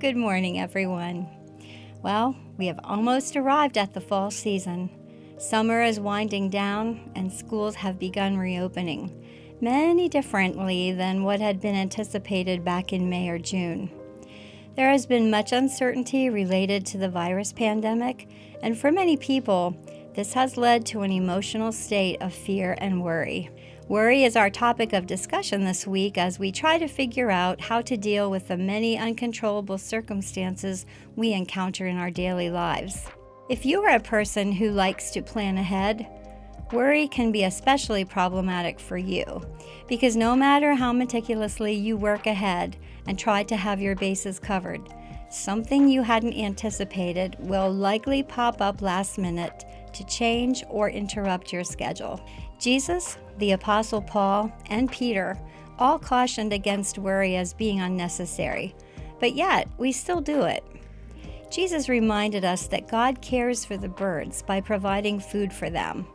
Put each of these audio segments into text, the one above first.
Good morning, everyone. Well, we have almost arrived at the fall season. Summer is winding down and schools have begun reopening, many differently than what had been anticipated back in May or June. There has been much uncertainty related to the virus pandemic, and for many people, this has led to an emotional state of fear and worry. Worry is our topic of discussion this week as we try to figure out how to deal with the many uncontrollable circumstances we encounter in our daily lives. If you are a person who likes to plan ahead, worry can be especially problematic for you because no matter how meticulously you work ahead and try to have your bases covered, something you hadn't anticipated will likely pop up last minute to change or interrupt your schedule. Jesus, the Apostle Paul, and Peter all cautioned against worry as being unnecessary, but yet we still do it. Jesus reminded us that God cares for the birds by providing food for them,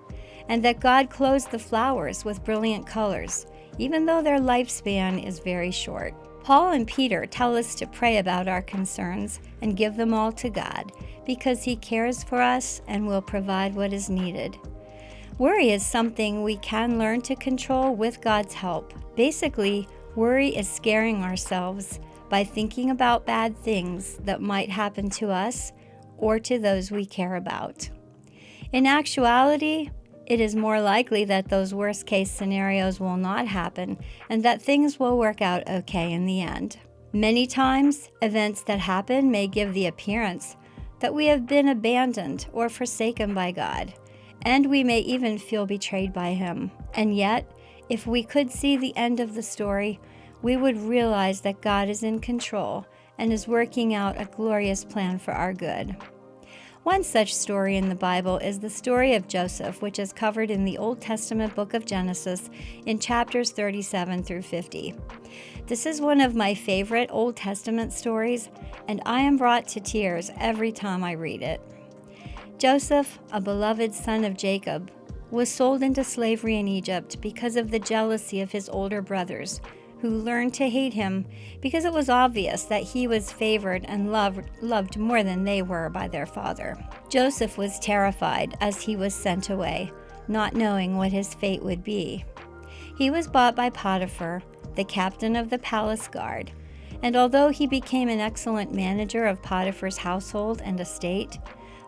and that God clothes the flowers with brilliant colors, even though their lifespan is very short. Paul and Peter tell us to pray about our concerns and give them all to God, because He cares for us and will provide what is needed. Worry is something we can learn to control with God's help. Basically, worry is scaring ourselves by thinking about bad things that might happen to us or to those we care about. In actuality, it is more likely that those worst-case scenarios will not happen and that things will work out okay in the end. Many times, events that happen may give the appearance that we have been abandoned or forsaken by God, and we may even feel betrayed by Him. And yet, if we could see the end of the story, we would realize that God is in control and is working out a glorious plan for our good. One such story in the Bible is the story of Joseph, which is covered in the Old Testament book of Genesis in chapters 37 through 50. This is one of my favorite Old Testament stories, and I am brought to tears every time I read it. Joseph, a beloved son of Jacob, was sold into slavery in Egypt because of the jealousy of his older brothers, who learned to hate him because it was obvious that he was favored and loved more than they were by their father. Joseph was terrified as he was sent away, not knowing what his fate would be. He was bought by Potiphar, the captain of the palace guard, and although he became an excellent manager of Potiphar's household and estate,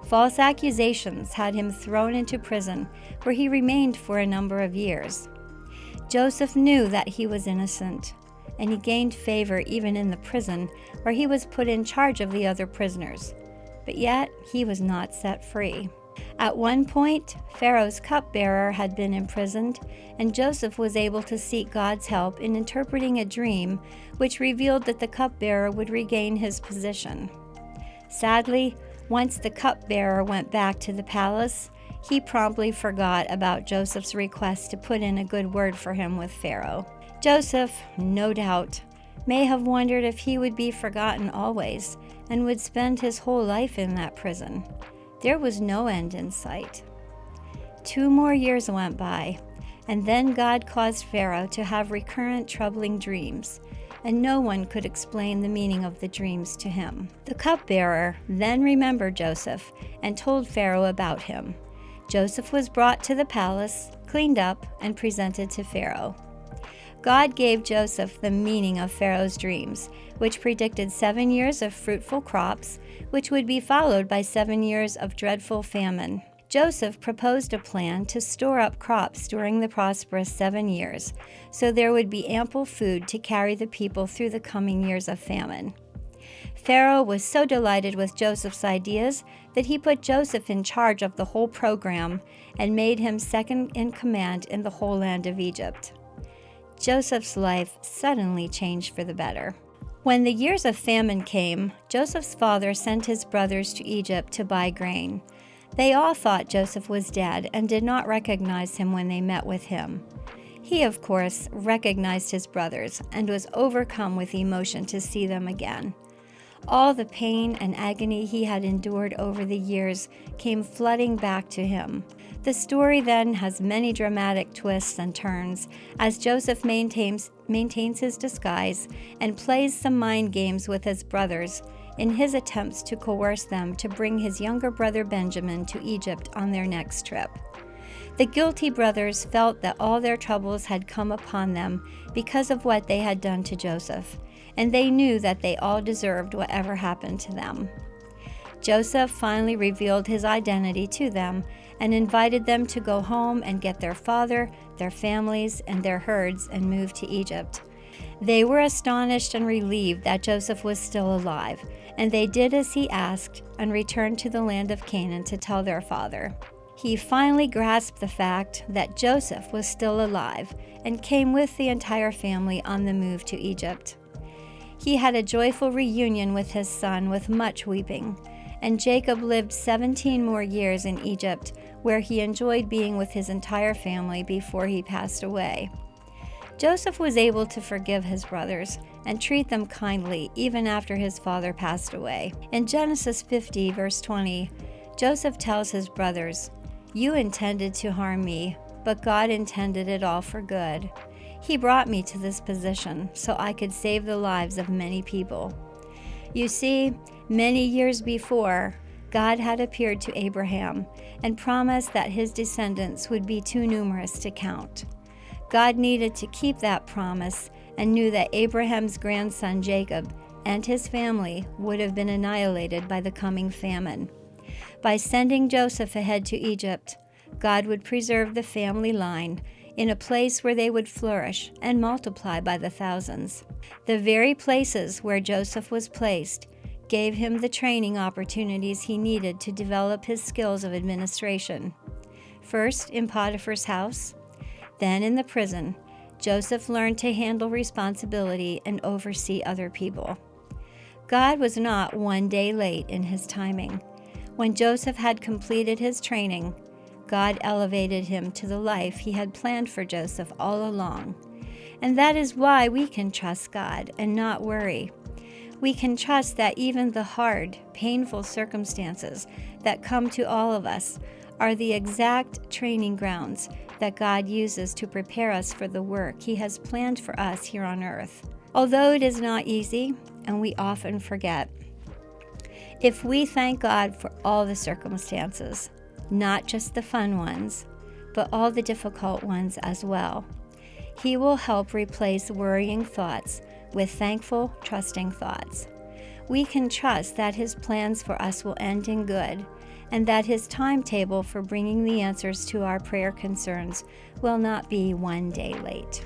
false accusations had him thrown into prison, where he remained for a number of years. Joseph knew that he was innocent, and he gained favor even in the prison, where he was put in charge of the other prisoners. But yet, he was not set free. At one point, Pharaoh's cupbearer had been imprisoned, and Joseph was able to seek God's help in interpreting a dream, which revealed that the cupbearer would regain his position. Sadly, once the cupbearer went back to the palace, he promptly forgot about Joseph's request to put in a good word for him with Pharaoh. Joseph, no doubt, may have wondered if he would be forgotten always and would spend his whole life in that prison. There was no end in sight. 2 more years went by, and then God caused Pharaoh to have recurrent troubling dreams, and no one could explain the meaning of the dreams to him. The cupbearer then remembered Joseph and told Pharaoh about him. Joseph was brought to the palace, cleaned up, and presented to Pharaoh. God gave Joseph the meaning of Pharaoh's dreams, which predicted 7 years of fruitful crops, which would be followed by 7 years of dreadful famine. Joseph proposed a plan to store up crops during the prosperous 7 years, so there would be ample food to carry the people through the coming years of famine. Pharaoh was so delighted with Joseph's ideas that he put Joseph in charge of the whole program and made him second in command in the whole land of Egypt. Joseph's life suddenly changed for the better. When the years of famine came, Joseph's father sent his brothers to Egypt to buy grain. They all thought Joseph was dead and did not recognize him when they met with him. He, of course, recognized his brothers and was overcome with emotion to see them again. All the pain and agony he had endured over the years came flooding back to him. The story then has many dramatic twists and turns as Joseph maintains his disguise and plays some mind games with his brothers in his attempts to coerce them to bring his younger brother Benjamin to Egypt on their next trip. The guilty brothers felt that all their troubles had come upon them because of what they had done to Joseph, and they knew that they all deserved whatever happened to them. Joseph finally revealed his identity to them and invited them to go home and get their father, their families, and their herds and move to Egypt. They were astonished and relieved that Joseph was still alive, and they did as he asked and returned to the land of Canaan to tell their father. He finally grasped the fact that Joseph was still alive and came with the entire family on the move to Egypt. He had a joyful reunion with his son with much weeping, and Jacob lived 17 more years in Egypt, where he enjoyed being with his entire family before he passed away. Joseph was able to forgive his brothers and treat them kindly even after his father passed away. In Genesis 50, verse 20, Joseph tells his brothers, "You intended to harm me, but God intended it all for good. He brought me to this position so I could save the lives of many people." You see, many years before, God had appeared to Abraham and promised that his descendants would be too numerous to count. God needed to keep that promise and knew that Abraham's grandson Jacob and his family would have been annihilated by the coming famine. By sending Joseph ahead to Egypt, God would preserve the family line in a place where they would flourish and multiply by the thousands. The very places where Joseph was placed gave him the training opportunities he needed to develop his skills of administration. First in Potiphar's house, then in the prison, Joseph learned to handle responsibility and oversee other people. God was not one day late in his timing. When Joseph had completed his training, God elevated him to the life he had planned for Joseph all along. And that is why we can trust God and not worry. We can trust that even the hard, painful circumstances that come to all of us are the exact training grounds that God uses to prepare us for the work He has planned for us here on earth. Although it is not easy, and we often forget, if we thank God for all the circumstances, not just the fun ones, but all the difficult ones as well, He will help replace worrying thoughts with thankful, trusting thoughts. We can trust that His plans for us will end in good, and that His timetable for bringing the answers to our prayer concerns will not be one day late.